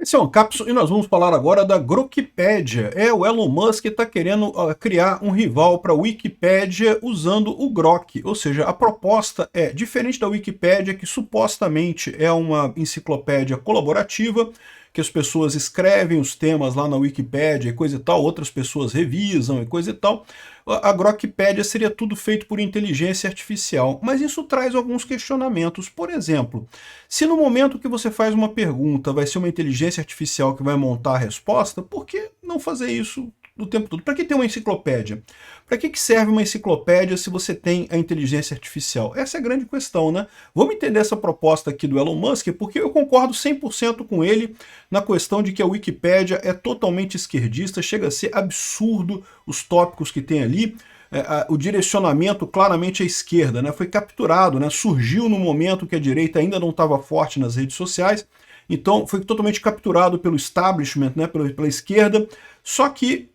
Esse é um cápsula e nós vamos falar agora da Grokpedia. O Elon Musk está querendo criar um rival para a Wikipédia usando o Grok. Ou seja, a proposta é diferente da Wikipédia, que supostamente é uma enciclopédia colaborativa, que as pessoas escrevem os temas lá na Wikipédia e coisa e tal, outras pessoas revisam e coisa e tal. A Grokpedia seria tudo feito por inteligência artificial, mas isso traz alguns questionamentos. Por exemplo, se no momento que você faz uma pergunta vai ser uma inteligência artificial que vai montar a resposta, por que não fazer isso do tempo todo? Para que ter uma enciclopédia? Para que serve uma enciclopédia se você tem a inteligência artificial? Essa é a grande questão, né? Vamos entender essa proposta aqui do Elon Musk, porque eu concordo 100% com ele na questão de que a Wikipédia é totalmente esquerdista, chega a ser absurdo os tópicos que tem ali. O direcionamento claramente à esquerda, né? Foi capturado, né? Surgiu no momento que a direita ainda não estava forte nas redes sociais, então foi totalmente capturado pelo establishment, né? pela esquerda, só que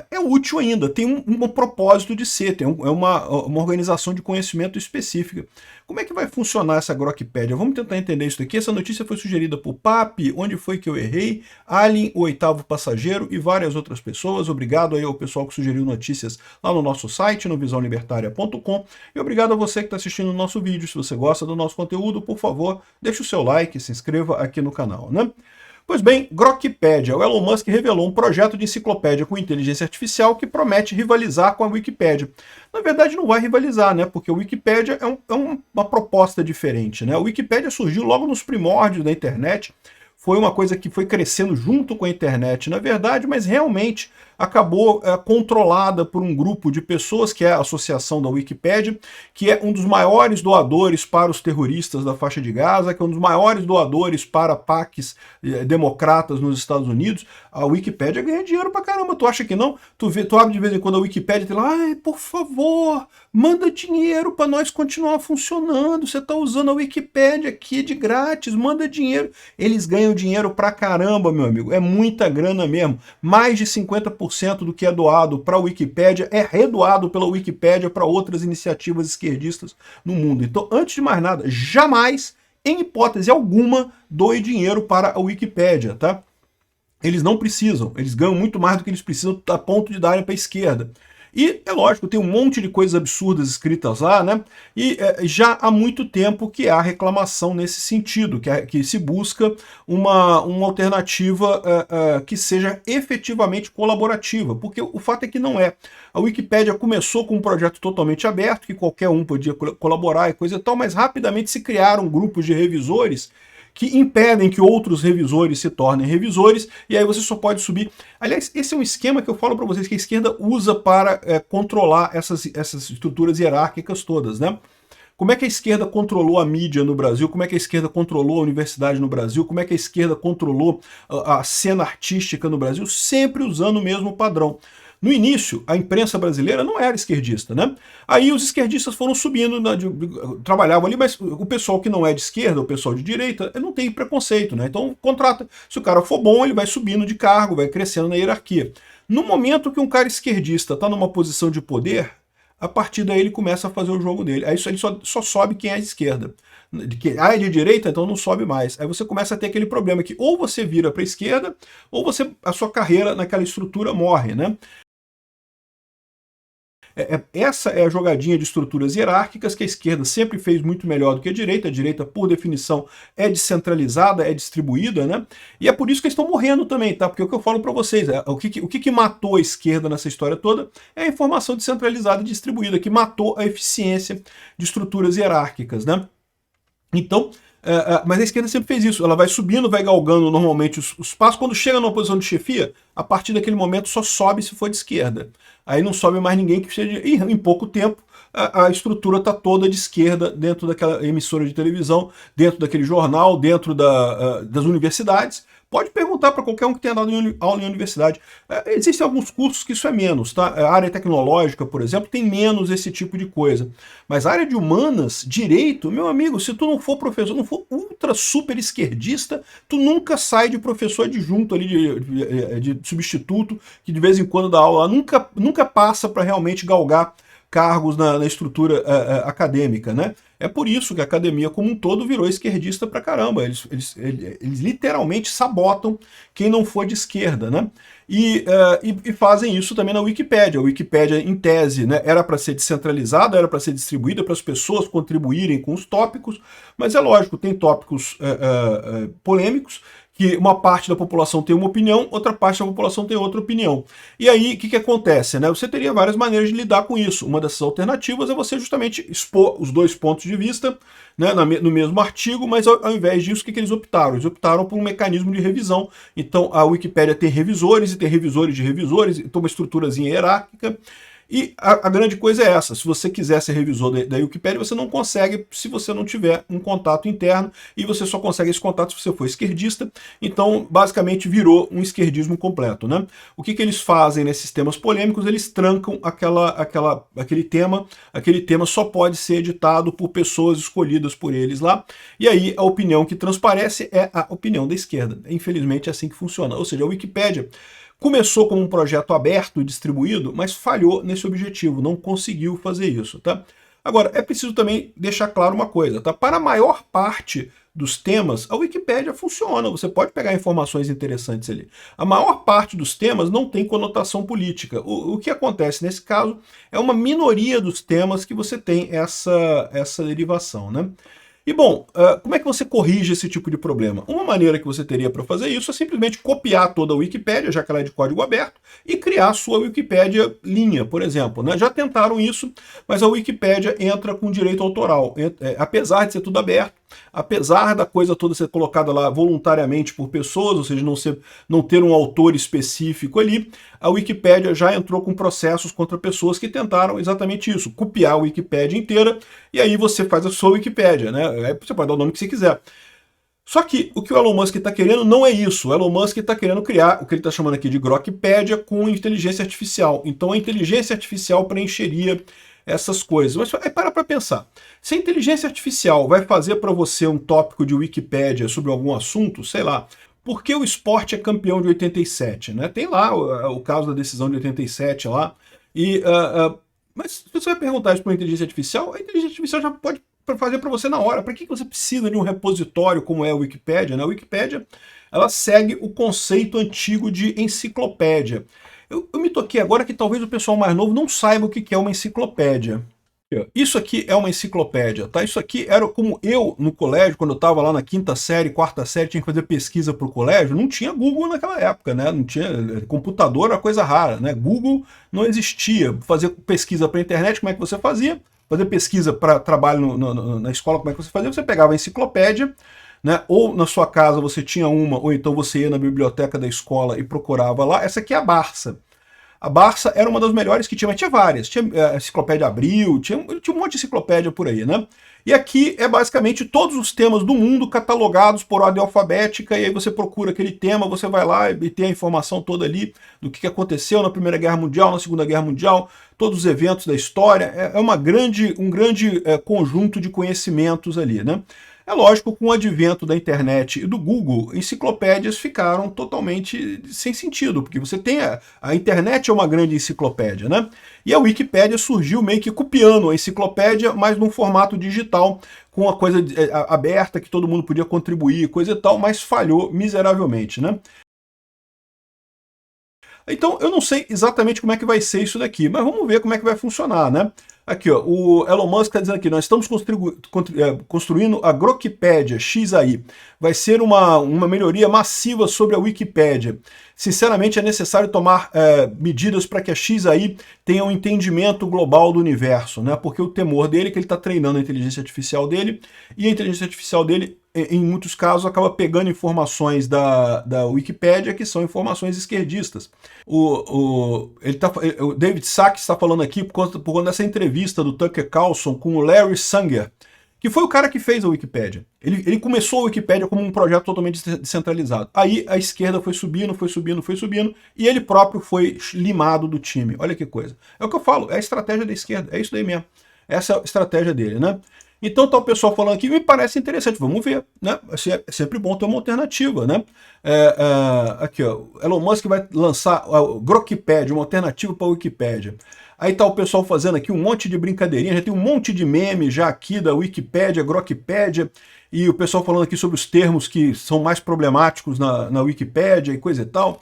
é útil ainda, tem um propósito de ser, é uma organização de conhecimento específica. Como é que vai funcionar essa Grokpedia? Vamos tentar entender isso daqui. Essa notícia foi sugerida por Papi, Onde Foi Que Eu Errei, Alien, O Oitavo Passageiro e várias outras pessoas. Obrigado aí ao pessoal que sugeriu notícias lá no nosso site, no visãolibertaria.com, e obrigado a você que está assistindo o nosso vídeo. Se você gosta do nosso conteúdo, por favor, deixe o seu like, se inscreva aqui no canal, né? Pois bem, Grokpedia. O Elon Musk revelou um projeto de enciclopédia com inteligência artificial que promete rivalizar com a Wikipédia. Na verdade, não vai rivalizar, né? Porque a Wikipédia é uma proposta diferente, né? A Wikipédia surgiu logo nos primórdios da internet, foi uma coisa que foi crescendo junto com a internet, na verdade, mas realmente acabou controlada por um grupo de pessoas, que é a Associação da Wikipédia, que é um dos maiores doadores para os terroristas da faixa de Gaza, que é um dos maiores doadores para PACs democratas nos Estados Unidos. A Wikipédia ganha dinheiro pra caramba, tu acha que não? Tu abre de vez em quando a Wikipédia e tem lá, ai, por favor, manda dinheiro para nós continuar funcionando, você tá usando a Wikipédia aqui de grátis, manda dinheiro. Eles ganham dinheiro pra caramba, meu amigo, é muita grana mesmo. Mais de 50% do que é doado para a Wikipédia é redoado pela Wikipédia para outras iniciativas esquerdistas no mundo. Então, antes de mais nada, jamais, em hipótese alguma, doe dinheiro para a Wikipédia, tá? Eles não precisam, eles ganham muito mais do que eles precisam a ponto de darem para a esquerda. E, é lógico, tem um monte de coisas absurdas escritas lá, né? E já há muito tempo que há reclamação nesse sentido, que se busca uma alternativa que seja efetivamente colaborativa, porque o fato é que não é. A Wikipédia começou com um projeto totalmente aberto, que qualquer um podia colaborar e coisa e tal, mas rapidamente se criaram grupos de revisores que impedem que outros revisores se tornem revisores, e aí você só pode subir. Aliás, esse é um esquema que eu falo para vocês que a esquerda usa para controlar essas estruturas hierárquicas todas, né? Como é que a esquerda controlou a mídia no Brasil? Como é que a esquerda controlou a universidade no Brasil? Como é que a esquerda controlou a cena artística no Brasil? Sempre usando o mesmo padrão. No início, a imprensa brasileira não era esquerdista, né? Aí os esquerdistas foram subindo, trabalhavam ali, mas o pessoal que não é de esquerda, o pessoal de direita, não tem preconceito, né? Então contrata. Se o cara for bom, ele vai subindo de cargo, vai crescendo na hierarquia. No momento que um cara esquerdista está numa posição de poder, a partir daí ele começa a fazer o jogo dele. Aí ele só sobe quem é de esquerda. É de direita, então não sobe mais. Aí você começa a ter aquele problema que ou você vira para a esquerda, ou a sua carreira naquela estrutura morre, né? Essa é a jogadinha de estruturas hierárquicas que a esquerda sempre fez muito melhor do que a direita, por definição, é descentralizada, é distribuída, né? E é por isso que eles estão morrendo também, tá? Porque é o que eu falo para vocês, o que matou a esquerda nessa história toda é a informação descentralizada e distribuída, que matou a eficiência de estruturas hierárquicas, né? Então, mas a esquerda sempre fez isso, ela vai subindo, vai galgando normalmente os passos, quando chega numa posição de chefia, a partir daquele momento só sobe se for de esquerda. Aí não sobe mais ninguém que seja de... E em pouco tempo a estrutura está toda de esquerda dentro daquela emissora de televisão, dentro daquele jornal, dentro das universidades. Pode perguntar para qualquer um que tenha dado aula em universidade. Existem alguns cursos que isso é menos, tá? A área tecnológica, por exemplo, tem menos esse tipo de coisa. Mas a área de humanas, direito, meu amigo, se tu não for professor, não for ultra super esquerdista, tu nunca sai de professor adjunto ali, de substituto, que de vez em quando dá aula, nunca passa para realmente galgar cargos na estrutura acadêmica, né? É por isso que a academia como um todo virou esquerdista pra caramba. Eles literalmente sabotam quem não for de esquerda, né? E fazem isso também na Wikipédia. A Wikipédia, em tese, né, era para ser descentralizada, era para ser distribuída para as pessoas contribuírem com os tópicos, mas é lógico, tem tópicos polêmicos, que uma parte da população tem uma opinião, outra parte da população tem outra opinião. E aí, o que acontece? Né? Você teria várias maneiras de lidar com isso. Uma dessas alternativas é você justamente expor os dois pontos de vista, né, no mesmo artigo, mas ao invés disso, o que eles optaram? Eles optaram por um mecanismo de revisão. Então, a Wikipédia tem revisores e tem revisores de revisores, então uma estruturazinha hierárquica. E a grande coisa é essa, se você quiser ser revisor da Wikipédia, você não consegue se você não tiver um contato interno, e você só consegue esse contato se você for esquerdista. Então, basicamente, virou um esquerdismo completo, né? O que eles fazem nesses temas polêmicos? Eles trancam aquele tema só pode ser editado por pessoas escolhidas por eles lá, e aí a opinião que transparece é a opinião da esquerda. Infelizmente é assim que funciona, ou seja, a Wikipédia começou como um projeto aberto e distribuído, mas falhou nesse objetivo, não conseguiu fazer isso, tá? Agora, é preciso também deixar claro uma coisa, tá? Para a maior parte dos temas, a Wikipédia funciona, você pode pegar informações interessantes ali. A maior parte dos temas não tem conotação política. O que acontece nesse caso é uma minoria dos temas que você tem essa derivação, né? E bom, como é que você corrige esse tipo de problema? Uma maneira que você teria para fazer isso é simplesmente copiar toda a Wikipédia, já que ela é de código aberto, e criar a sua Wikipédia linha, por exemplo, né? Já tentaram isso, mas a Wikipédia entra com direito autoral. Apesar de ser tudo aberto, apesar da coisa toda ser colocada lá voluntariamente por pessoas, ou seja, não ter um autor específico ali, a Wikipédia já entrou com processos contra pessoas que tentaram exatamente isso, copiar a Wikipédia inteira, e aí você faz a sua Wikipédia, né? Aí você pode dar o nome que você quiser. Só que o Elon Musk está querendo não é isso. O Elon Musk está querendo criar o que ele está chamando aqui de Grokpedia com inteligência artificial. Então a inteligência artificial preencheria essas coisas. Mas aí para pensar. Se a inteligência artificial vai fazer para você um tópico de Wikipédia sobre algum assunto, sei lá, por que o esporte é campeão de 87? Né? Tem lá o caso da decisão de 87 lá. Mas se você vai perguntar isso para uma inteligência artificial, a inteligência artificial já pode fazer para você na hora. Para que você precisa de um repositório como é a Wikipédia? Né? A Wikipédia ela segue o conceito antigo de enciclopédia. Eu me toquei agora que talvez o pessoal mais novo não saiba o que é uma enciclopédia. Isso aqui é uma enciclopédia, tá? Isso aqui era como eu, no colégio, quando eu estava lá na quinta série, quarta série, tinha que fazer pesquisa para o colégio, não tinha Google naquela época, né? Não tinha computador, era coisa rara, né? Google não existia. Fazer pesquisa para a internet, como é que você fazia? Fazer pesquisa para trabalho na escola, como é que você fazia? Você pegava a enciclopédia, né? Ou na sua casa você tinha uma, ou então você ia na biblioteca da escola e procurava lá. Essa aqui é a Barça. A Barça era uma das melhores que tinha, mas tinha várias. Tinha a Enciclopédia Abril, tinha um monte de enciclopédia por aí, né? E aqui é basicamente todos os temas do mundo catalogados por ordem alfabética, e aí você procura aquele tema, você vai lá e tem a informação toda ali do que aconteceu na Primeira Guerra Mundial, na Segunda Guerra Mundial, todos os eventos da história. É um grande conjunto de conhecimentos ali, né? É lógico, com o advento da internet e do Google, enciclopédias ficaram totalmente sem sentido, porque você tem a internet é uma grande enciclopédia, né? E a Wikipédia surgiu meio que copiando a enciclopédia, mas num formato digital, com a coisa aberta, que todo mundo podia contribuir, coisa e tal, mas falhou miseravelmente, né? Então, eu não sei exatamente como é que vai ser isso daqui, mas vamos ver como é que vai funcionar, né? Aqui, ó, o Elon Musk está dizendo aqui, nós estamos construindo a Grokpedia XAI. Vai ser uma melhoria massiva sobre a Wikipédia. Sinceramente, é necessário tomar medidas para que a XAI tenha um entendimento global do universo, né? Porque o temor dele é que ele está treinando a inteligência artificial dele, e a inteligência artificial dele, em muitos casos, acaba pegando informações da Wikipédia que são informações esquerdistas. O David Sacks está falando aqui por conta dessa entrevista do Tucker Carlson com o Larry Sanger, que foi o cara que fez a Wikipédia. Ele começou a Wikipédia como um projeto totalmente descentralizado. Aí a esquerda foi subindo, e ele próprio foi limado do time. Olha que coisa. É o que eu falo, é a estratégia da esquerda, é isso daí mesmo. Essa é a estratégia dele, né? Então tá o pessoal falando aqui, me parece interessante, vamos ver, né? É sempre bom ter uma alternativa, né? Aqui, ó, Elon Musk vai lançar o Grokpedia, uma alternativa para a Wikipédia. Aí tá o pessoal fazendo aqui um monte de brincadeirinha, já tem um monte de meme já aqui da Wikipédia, Grokpedia, e o pessoal falando aqui sobre os termos que são mais problemáticos na Wikipédia e coisa e tal.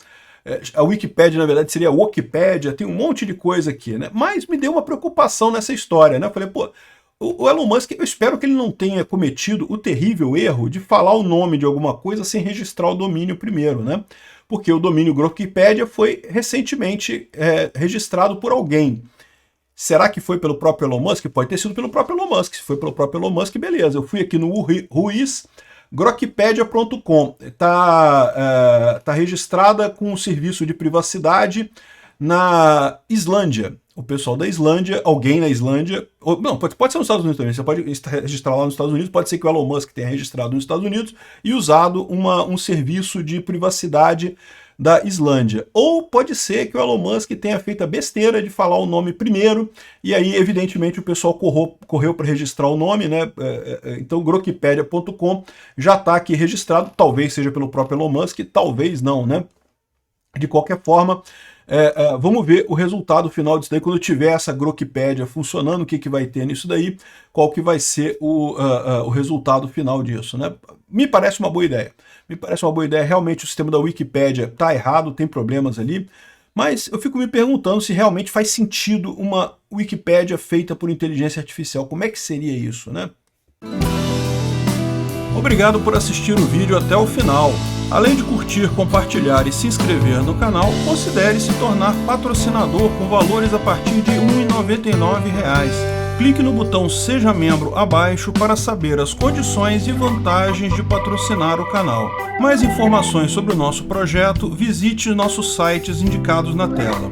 A Wikipédia, na verdade, seria a Wikipédia, tem um monte de coisa aqui, né? Mas me deu uma preocupação nessa história, né? Eu falei, pô, o Elon Musk, eu espero que ele não tenha cometido o terrível erro de falar o nome de alguma coisa sem registrar o domínio primeiro, né? Porque o domínio Grokpedia foi recentemente registrado por alguém. Será que foi pelo próprio Elon Musk? Pode ter sido pelo próprio Elon Musk. Se foi pelo próprio Elon Musk, beleza. Eu fui aqui no Ruiz, grokpedia.com. Tá registrada com o serviço de privacidade na Islândia. O pessoal da Islândia, alguém na Islândia, não, pode ser nos Estados Unidos também, você pode registrar lá nos Estados Unidos, pode ser que o Elon Musk tenha registrado nos Estados Unidos e usado um serviço de privacidade da Islândia. Ou pode ser que o Elon Musk tenha feito a besteira de falar o nome primeiro, e aí, evidentemente, o pessoal correu para registrar o nome, né? Então, grokpedia.com já está aqui registrado, talvez seja pelo próprio Elon Musk, talvez não, né? De qualquer forma, vamos ver o resultado final disso daí, quando tiver essa Grokpedia funcionando, o que vai ter nisso daí, qual que vai ser o resultado final disso, né? Me parece uma boa ideia. Me parece uma boa ideia, realmente o sistema da Wikipédia está errado, tem problemas ali, mas eu fico me perguntando se realmente faz sentido uma Wikipédia feita por inteligência artificial. Como é que seria isso, né? Obrigado por assistir o vídeo até o final. Além de curtir, compartilhar e se inscrever no canal, considere se tornar patrocinador com valores a partir de R$ 1,99. Clique no botão Seja Membro abaixo para saber as condições e vantagens de patrocinar o canal. Mais informações sobre o nosso projeto, visite nossos sites indicados na tela.